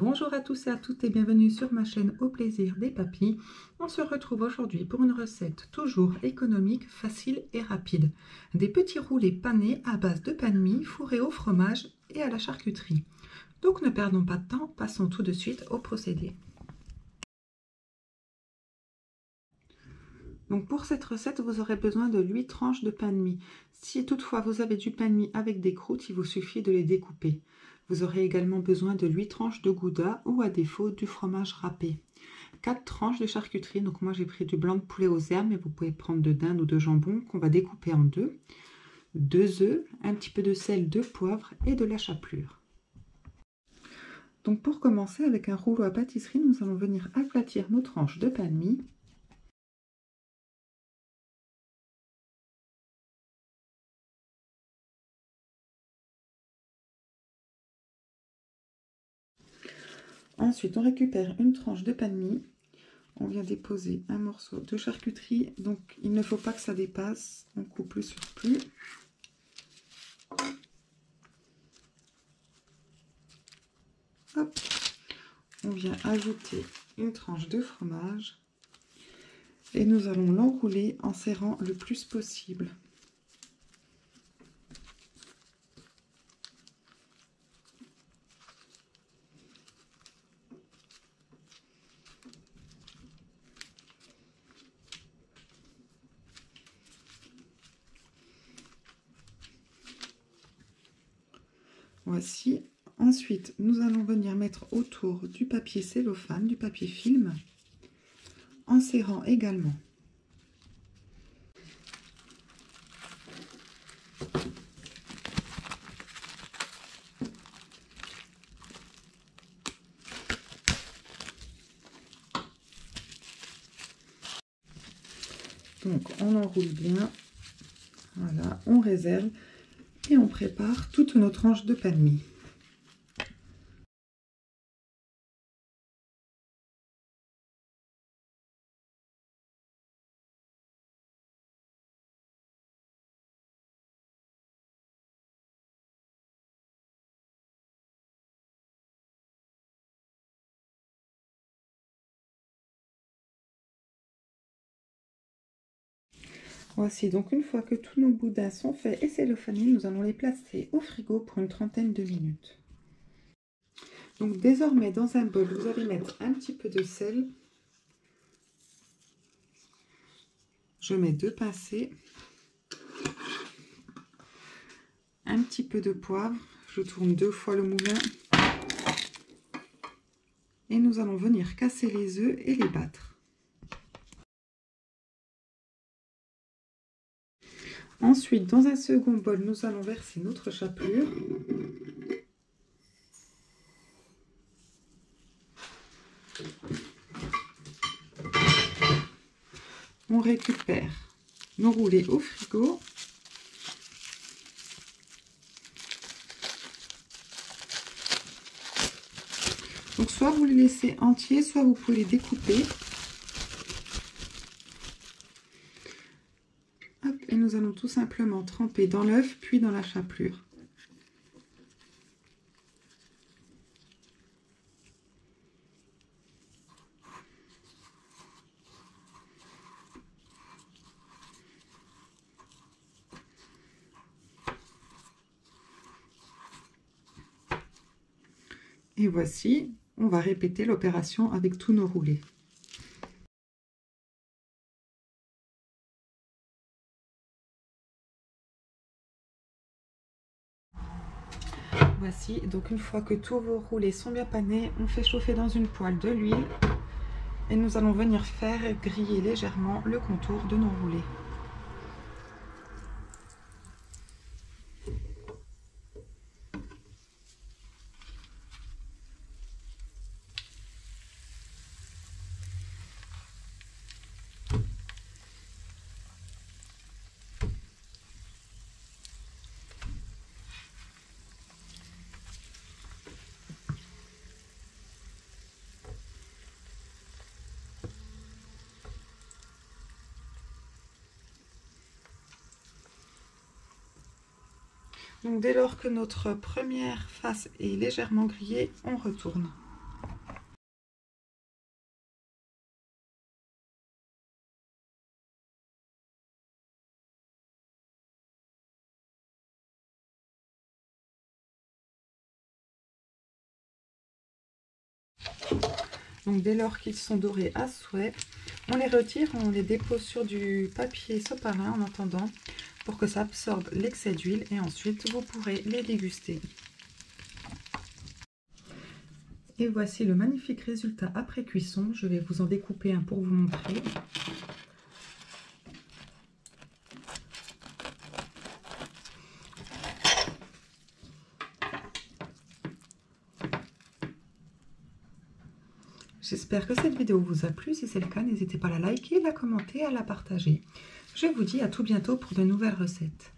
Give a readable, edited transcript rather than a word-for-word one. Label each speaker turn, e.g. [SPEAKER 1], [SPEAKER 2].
[SPEAKER 1] Bonjour à tous et à toutes et bienvenue sur ma chaîne Au plaisir des papilles. On se retrouve aujourd'hui pour une recette toujours économique, facile et rapide. Des petits roulés panés à base de pain de mie fourrés au fromage et à la charcuterie. Donc ne perdons pas de temps, passons tout de suite au procédé. Donc pour cette recette, vous aurez besoin de 8 tranches de pain de mie. Si toutefois vous avez du pain de mie avec des croûtes, il vous suffit de les découper. Vous aurez également besoin de 8 tranches de gouda ou à défaut du fromage râpé. 4 tranches de charcuterie, donc moi j'ai pris du blanc de poulet aux herbes, mais vous pouvez prendre de dinde ou de jambon qu'on va découper en deux. 2 œufs, un petit peu de sel, de poivre et de la chapelure. Donc pour commencer, avec un rouleau à pâtisserie, nous allons venir aplatir nos tranches de pain de mie. Ensuite, on récupère une tranche de pain de mie. On vient déposer un morceau de charcuterie. Donc, il ne faut pas que ça dépasse. On coupe plus sur plus. Hop. On vient ajouter une tranche de fromage. Et nous allons l'enrouler en serrant le plus possible. Voici. Ensuite, nous allons venir mettre autour du papier cellophane, du papier film, en serrant également. Donc, on enroule bien. Voilà, on réserve et on prépare toutes nos tranches de pain de mie. Voici donc une fois que tous nos boudins sont faits et cellophanés, nous allons les placer au frigo pour une trentaine de minutes. Donc désormais dans un bol, vous allez mettre un petit peu de sel. Je mets 2 pincées. Un petit peu de poivre. Je tourne 2 fois le moulin. Et nous allons venir casser les œufs et les battre. Ensuite, dans un second bol, nous allons verser notre chapelure. On récupère nos roulés au frigo. Donc soit vous les laissez entiers, soit vous pouvez les découper. Hop, et nous allons tout simplement tremper dans l'œuf, puis dans la chapelure. Et voici, on va répéter l'opération avec tous nos roulés. Voici, donc une fois que tous vos roulés sont bien panés, on fait chauffer dans une poêle de l'huile et nous allons venir faire griller légèrement le contour de nos roulés. Donc dès lors que notre première face est légèrement grillée, on retourne. Donc dès lors qu'ils sont dorés à souhait, on les retire, on les dépose sur du papier sopalin en attendant pour que ça absorbe l'excès d'huile et ensuite vous pourrez les déguster. Et voici le magnifique résultat après cuisson. Je vais vous en découper un pour vous montrer. J'espère que cette vidéo vous a plu. Si c'est le cas, n'hésitez pas à la liker, la commenter, à la partager. Je vous dis à tout bientôt pour de nouvelles recettes.